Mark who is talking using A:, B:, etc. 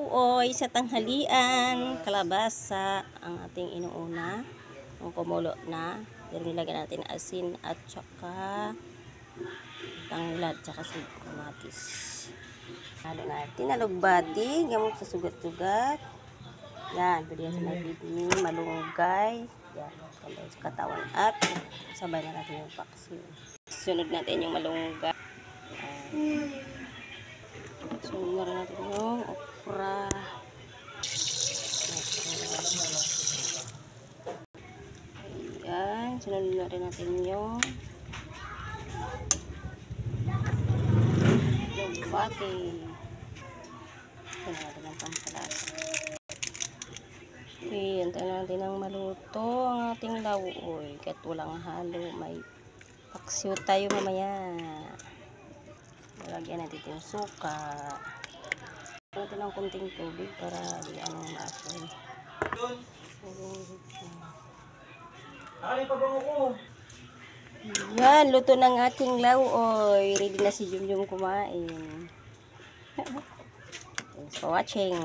A: lauoy sa tanghalian, kalabasa ang ating inuuna. Ang kumulo na, pero nilagyan natin asin at saka tanglad saka kamatis. Halo natin alugbati, gamot sa sugat-sugat. Yan, pwede yan sa nagdidini, malunggay. Yan, tambay sa katawan at sabay na natin yung paksiw. Sunod natin yung malunggay. Sunod na rin natin yung okra. Ayan, sunod na rin natin yung lugbati. Ito natin ang pampalasa. Okay, antayin natin ang maluto ang ating lauoy. Kahit walang halo, may paksiw tayo mamaya. Lagyan natin yung suka. Lagyan natin ng kunting tubig para di anong maasin. Yan, luto ng ating lauoy. Ready na si Jumjum kumain. Thanks for watching.